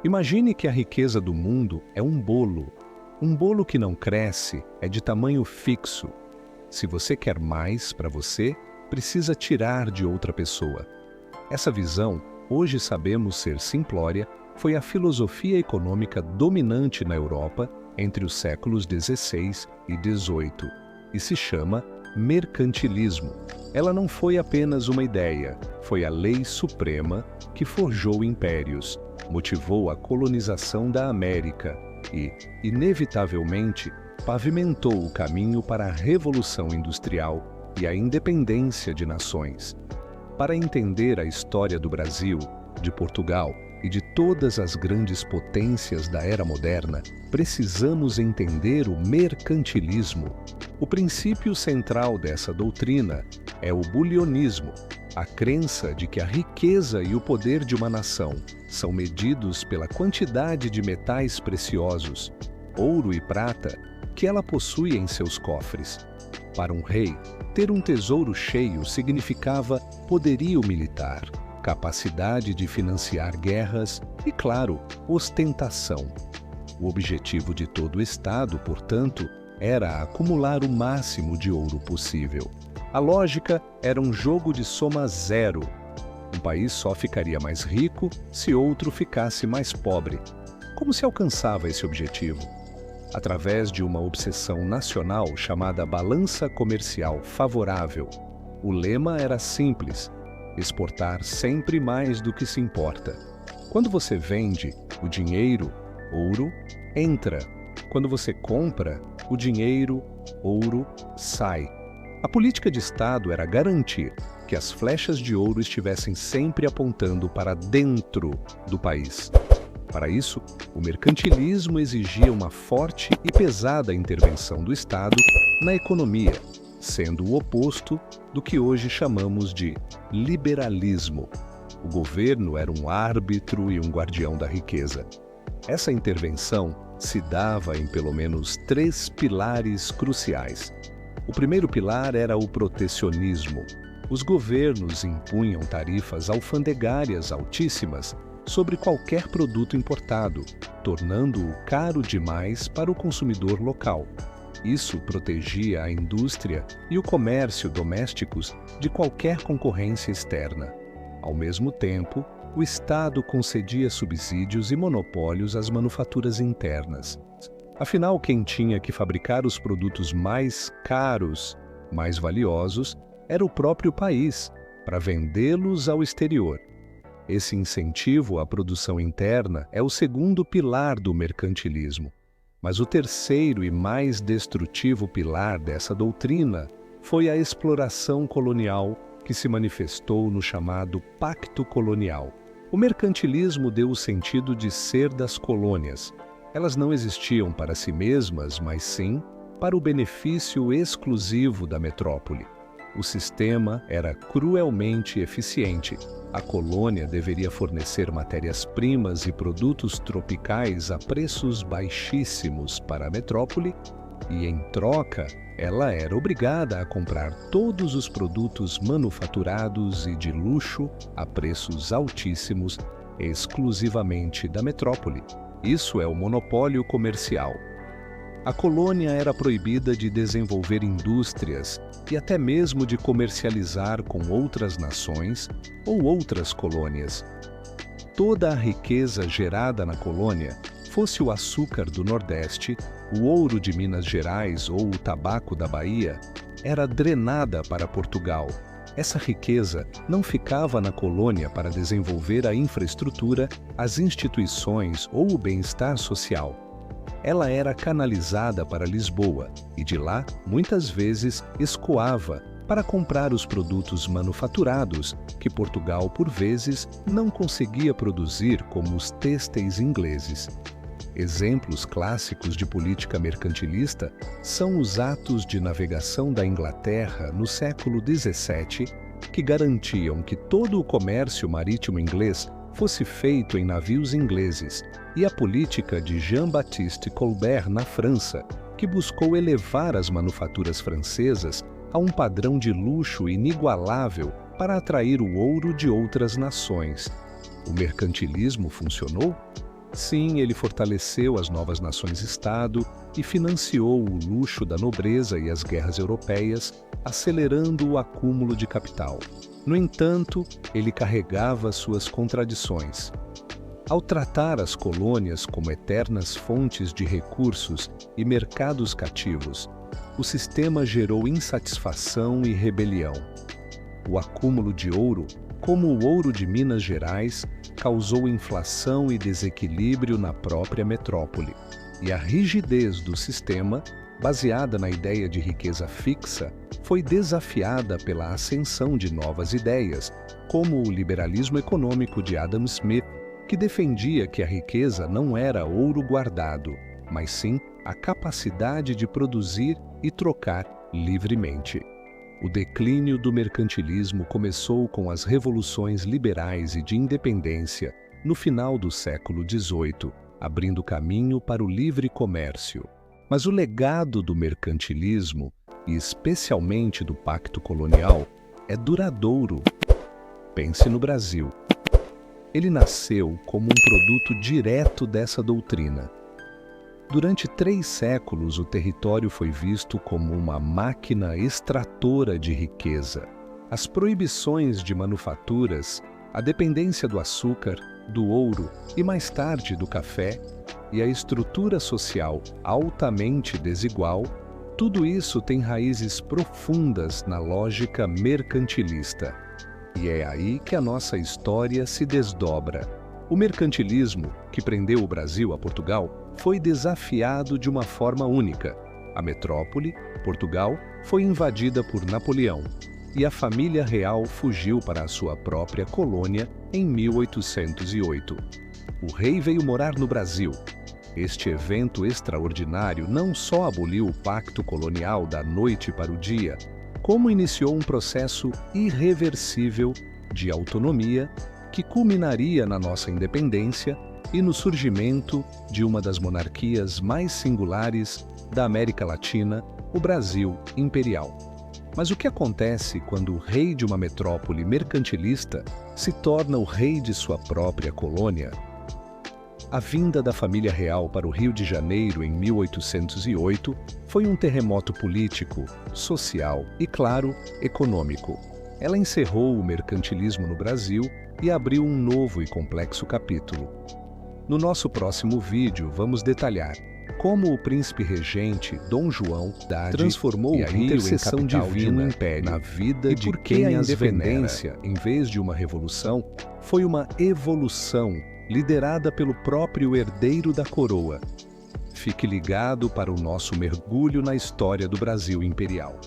Imagine que a riqueza do mundo é um bolo. Um bolo que não cresce é de tamanho fixo. Se você quer mais para você, precisa tirar de outra pessoa. Essa visão, hoje sabemos ser simplória, foi a filosofia econômica dominante na Europa entre os séculos XVI e XVIII e se chama mercantilismo. Ela não foi apenas uma ideia, foi a lei suprema que forjou impérios, motivou a colonização da América e, inevitavelmente, pavimentou o caminho para a Revolução Industrial e a independência de nações. Para entender a história do Brasil, de Portugal e de todas as grandes potências da era moderna, precisamos entender o mercantilismo. O princípio central dessa doutrina é o bulionismo, a crença de que a riqueza e o poder de uma nação são medidos pela quantidade de metais preciosos, ouro e prata, que ela possui em seus cofres. Para um rei, ter um tesouro cheio significava poderio militar, capacidade de financiar guerras e, claro, ostentação. O objetivo de todo o Estado, portanto, era acumular o máximo de ouro possível. A lógica era um jogo de soma zero. Um país só ficaria mais rico se outro ficasse mais pobre. Como se alcançava esse objetivo? Através de uma obsessão nacional chamada balança comercial favorável. O lema era simples: exportar sempre mais do que se importa. Quando você vende, o dinheiro, ouro, entra. Quando você compra, o dinheiro, ouro, sai. A política de Estado era garantir que as flechas de ouro estivessem sempre apontando para dentro do país. Para isso, o mercantilismo exigia uma forte e pesada intervenção do Estado na economia, sendo o oposto do que hoje chamamos de liberalismo. O governo era um árbitro e um guardião da riqueza. Essa intervenção se dava em pelo menos 3 pilares cruciais. O primeiro pilar era o protecionismo. Os governos impunham tarifas alfandegárias altíssimas sobre qualquer produto importado, tornando-o caro demais para o consumidor local. Isso protegia a indústria e o comércio domésticos de qualquer concorrência externa. Ao mesmo tempo, o Estado concedia subsídios e monopólios às manufaturas internas. Afinal, quem tinha que fabricar os produtos mais caros, mais valiosos, era o próprio país, para vendê-los ao exterior. Esse incentivo à produção interna é o segundo pilar do mercantilismo. Mas o terceiro e mais destrutivo pilar dessa doutrina foi a exploração colonial, que se manifestou no chamado Pacto Colonial. O mercantilismo deu o sentido de ser das colônias. Elas não existiam para si mesmas, mas sim para o benefício exclusivo da metrópole. O sistema era cruelmente eficiente. A colônia deveria fornecer matérias-primas e produtos tropicais a preços baixíssimos para a metrópole e, em troca, ela era obrigada a comprar todos os produtos manufaturados e de luxo a preços altíssimos, exclusivamente da metrópole. Isso é o monopólio comercial. A colônia era proibida de desenvolver indústrias e até mesmo de comercializar com outras nações ou outras colônias. Toda a riqueza gerada na colônia, fosse o açúcar do Nordeste, o ouro de Minas Gerais ou o tabaco da Bahia, era drenada para Portugal. Essa riqueza não ficava na colônia para desenvolver a infraestrutura, as instituições ou o bem-estar social. Ela era canalizada para Lisboa e de lá, muitas vezes, escoava para comprar os produtos manufaturados que Portugal, por vezes, não conseguia produzir, como os têxteis ingleses. Exemplos clássicos de política mercantilista são os atos de navegação da Inglaterra no século XVII, que garantiam que todo o comércio marítimo inglês fosse feito em navios ingleses, e a política de Jean-Baptiste Colbert na França, que buscou elevar as manufaturas francesas a um padrão de luxo inigualável para atrair o ouro de outras nações. O mercantilismo funcionou? Sim, ele fortaleceu as novas nações-estado e financiou o luxo da nobreza e as guerras europeias, acelerando o acúmulo de capital. No entanto, ele carregava suas contradições. Ao tratar as colônias como eternas fontes de recursos e mercados cativos, o sistema gerou insatisfação e rebelião. O acúmulo de ouro, como o ouro de Minas Gerais, causou inflação e desequilíbrio na própria metrópole. E a rigidez do sistema, baseada na ideia de riqueza fixa, foi desafiada pela ascensão de novas ideias, como o liberalismo econômico de Adam Smith, que defendia que a riqueza não era ouro guardado, mas sim a capacidade de produzir e trocar livremente. O declínio do mercantilismo começou com as revoluções liberais e de independência no final do século XVIII, abrindo caminho para o livre comércio. Mas o legado do mercantilismo, e especialmente do Pacto Colonial, é duradouro. Pense no Brasil. Ele nasceu como um produto direto dessa doutrina. Durante 3 séculos, o território foi visto como uma máquina extratora de riqueza. As proibições de manufaturas, a dependência do açúcar, do ouro e mais tarde do café, e a estrutura social altamente desigual, tudo isso tem raízes profundas na lógica mercantilista. E é aí que a nossa história se desdobra. O mercantilismo, que prendeu o Brasil a Portugal, foi desafiado de uma forma única. A metrópole, Portugal, foi invadida por Napoleão, e a família real fugiu para a sua própria colônia em 1808. O rei veio morar no Brasil. Este evento extraordinário não só aboliu o pacto colonial da noite para o dia, como iniciou um processo irreversível de autonomia que culminaria na nossa independência e no surgimento de uma das monarquias mais singulares da América Latina, o Brasil imperial. Mas o que acontece quando o rei de uma metrópole mercantilista se torna o rei de sua própria colônia? A vinda da família real para o Rio de Janeiro em 1808 foi um terremoto político, social e, claro, econômico. Ela encerrou o mercantilismo no Brasil e abriu um novo e complexo capítulo. No nosso próximo vídeo, vamos detalhar como o príncipe regente Dom João transformou o Rio em capital de um império na vida de quem as venera. Em vez de uma revolução, foi uma evolução liderada pelo próprio herdeiro da coroa. Fique ligado para o nosso mergulho na história do Brasil imperial.